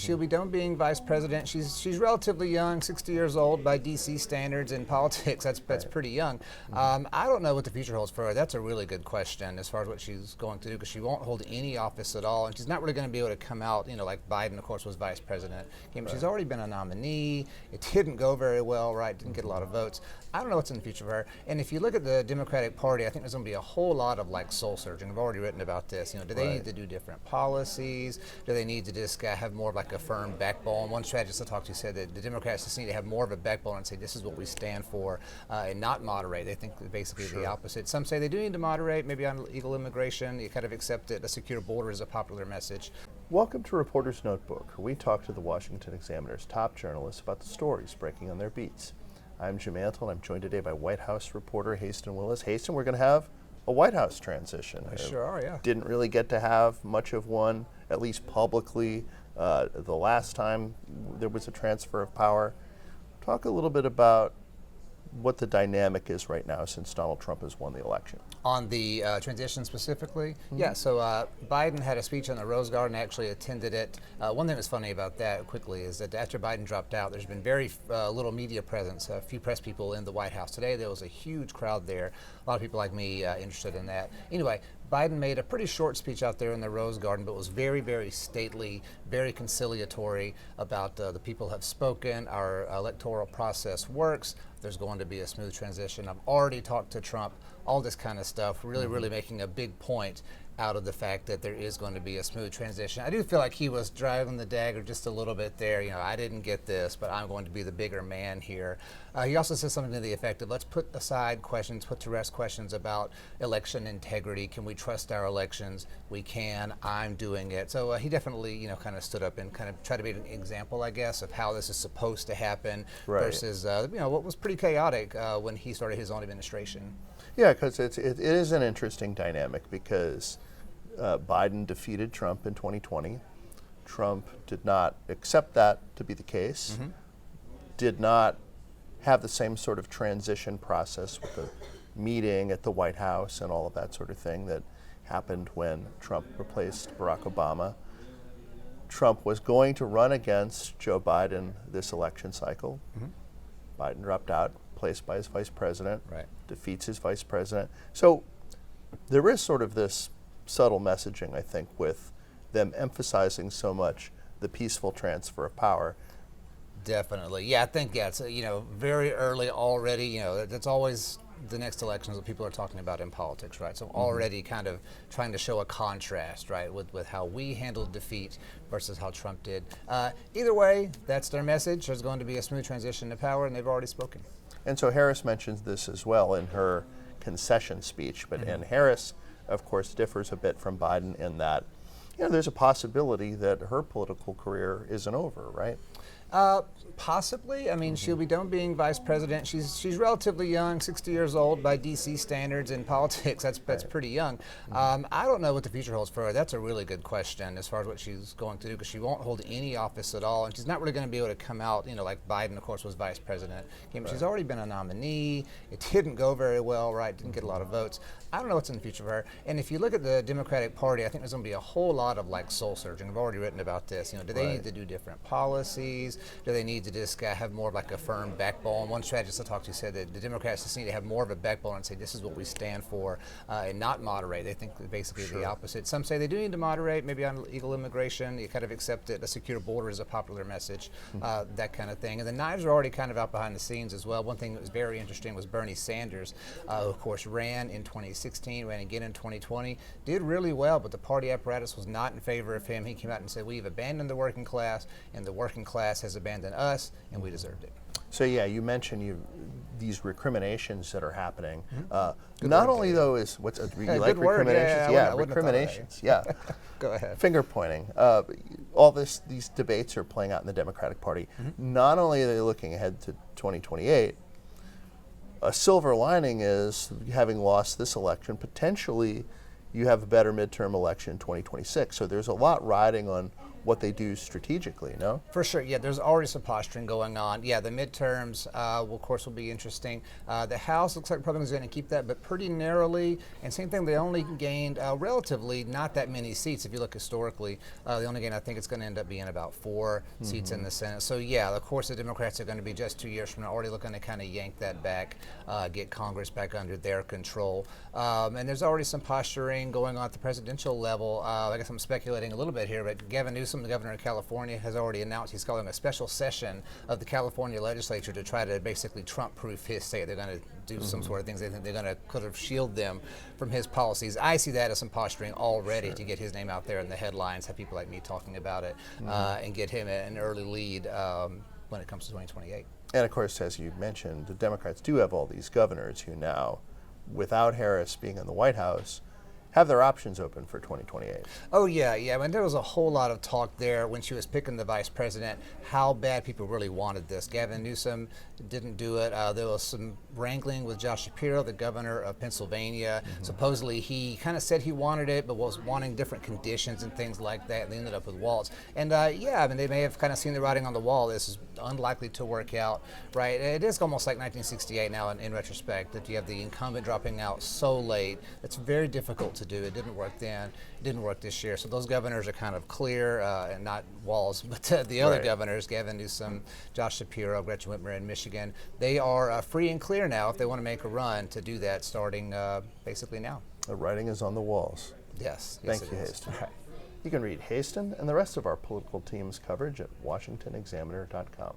she'll be done being vice president. She's relatively young, 60 years old by DC standards in politics. That's pretty young. I don't know what the future holds for her. That's a really good question as far as what she's going to do, because she won't hold any office at all, and she's not really going to be able to come out, like Biden, of course, was vice president. She's already been a nominee. It didn't go very well, right? Didn't get a lot of votes. I don't know what's in the future for her. And if you look at the Democratic Party, I think there's going to be a whole lot of soul searching. I've already written about this. Do they need to do different policies? Do they need to just have more of a firm backbone? One strategist I talked to said that the Democrats just need to have more of a backbone and say this is what we stand for, and not moderate. They think basically the opposite. Some say they do need to moderate, maybe on illegal immigration. You kind of accept that a secure border is a popular message. Welcome to Reporter's Notebook, where we talk to the Washington Examiner's top journalists about the stories breaking on their beats. I'm Jim Antle, and I'm joined today by White House reporter Haisten Willis. Haisten, we're going to have a White House transition. We sure are, yeah. Didn't really get to have much of one, at least publicly, the last time there was a transfer of power. Talk a little bit about what the dynamic is right now since Donald Trump has won the election. On the transition specifically? Yeah, so Biden had a speech on the Rose Garden. I actually attended it. One thing that's funny about that quickly is that after Biden dropped out, there's been very little media presence, a few press people in the White House. Today there was a huge crowd there, a lot of people like me interested in that. Anyway, Biden made a pretty short speech out there in the Rose Garden, but was very, very stately, very conciliatory about the people have spoken, our electoral process works, there's going to be a smooth transition. I've already talked to Trump, all this kind of stuff, really making a big point out of the fact that there is going to be a smooth transition. I do feel like he was driving the dagger just a little bit there. I didn't get this, but I'm going to be the bigger man here. He also said something to the effect of, let's put aside questions, put to rest questions about election integrity. Can we trust our elections? We can. I'm doing it. So he definitely, kind of stood up and kind of tried to be an example, I guess, of how this is supposed to happen versus, what was pretty chaotic when he started his own administration. Yeah, because it is an interesting dynamic because Biden defeated Trump in 2020. Trump did not accept that to be the case, did not have the same sort of transition process with the meeting at the White House and all of that sort of thing that happened when Trump replaced Barack Obama. Trump was going to run against Joe Biden this election cycle. Biden dropped out, replaced by his vice president, defeats his vice president. So there is sort of this subtle messaging, I think, with them emphasizing so much the peaceful transfer of power. Definitely. Yeah, I think it's, very early already, that's always the next election is what people are talking about in politics, right? So already kind of trying to show a contrast, right, with how we handled defeat versus how Trump did. Either way, that's their message. There's going to be a smooth transition to power, and they've already spoken. And so Harris mentions this as well in her concession speech, but and Harris, of course, differs a bit from Biden in that, there's a possibility that her political career isn't over, right? Possibly. I mean, she'll be done being vice president. She's relatively young, 60 years old by DC standards in politics. That's pretty young. I don't know what the future holds for her. That's a really good question as far as what she's going to do, because she won't hold any office at all, and she's not really going to be able to come out, like Biden, of course, was vice president. She's already been a nominee. It didn't go very well, right? Didn't get a lot of votes. I don't know what's in the future for her. And if you look at the Democratic Party, I think there's going to be a whole lot of soul searching. I've already written about this. Do they need to do different policies? Do they need to just have more of a firm backbone? One strategist I talked to said that the Democrats just need to have more of a backbone and say this is what we stand for, and not moderate. They think basically the opposite. Some say they do need to moderate, maybe on illegal immigration. You kind of accept that a secure border is a popular message, that kind of thing. And the knives are already kind of out behind the scenes as well. One thing that was very interesting was Bernie Sanders, who of course ran in 2016, ran again in 2020, did really well, but the party apparatus was not in favor of him. He came out and said, we've abandoned the working class, and the working class has abandoned us, and we deserved it. So yeah, you mentioned these recriminations that are happening. Not only though is what's you like recriminations? Yeah, recriminations. Yeah. Go ahead. Finger pointing. All these debates are playing out in the Democratic Party. Not only are they looking ahead to 2028, a silver lining is, having lost this election, potentially you have a better midterm election in 2026. So there's a lot riding on what they do strategically, no? For sure, yeah, there's already some posturing going on. Yeah, the midterms, of course, will be interesting. The House looks like Republicans are going to keep that, but pretty narrowly. And same thing, they only gained relatively not that many seats if you look historically. The only gain, I think it's going to end up being about 4 seats in the Senate. So yeah, of course, the Democrats are going to be just 2 years from now already looking to kind of yank that back, get Congress back under their control. And there's already some posturing going on at the presidential level. I guess I'm speculating a little bit here, but Gavin Newsom, the governor of California, has already announced he's calling a special session of the California legislature to try to basically Trump-proof his state. They're going to do some sort of things. They think they're going to kind of shield them from his policies. I see that as some posturing already to get his name out there in the headlines, have people like me talking about it, and get him an early lead when it comes to 2028. And of course, as you mentioned, the Democrats do have all these governors who now, without Harris being in the White House, have their options open for 2028. Oh, yeah. I mean, there was a whole lot of talk there when she was picking the vice president, how bad people really wanted this. Gavin Newsom didn't do it. There was some wrangling with Josh Shapiro, the governor of Pennsylvania. Supposedly, he kind of said he wanted it, but was wanting different conditions and things like that, and they ended up with Walz. And yeah, I mean, they may have kind of seen the writing on the wall. This is unlikely to work out, right? It is almost like 1968 now in retrospect, that you have the incumbent dropping out so late. It's very difficult to do. It didn't work then. It didn't work this year. So those governors are kind of clear, and not Walz, but the other governors, Gavin Newsom, Josh Shapiro, Gretchen Whitmer in Michigan, they are free and clear now if they want to make a run to do that starting basically now. The writing is on the walls. Yes. Thank you, Haisten. You can read Haisten and the rest of our political team's coverage at washingtonexaminer.com.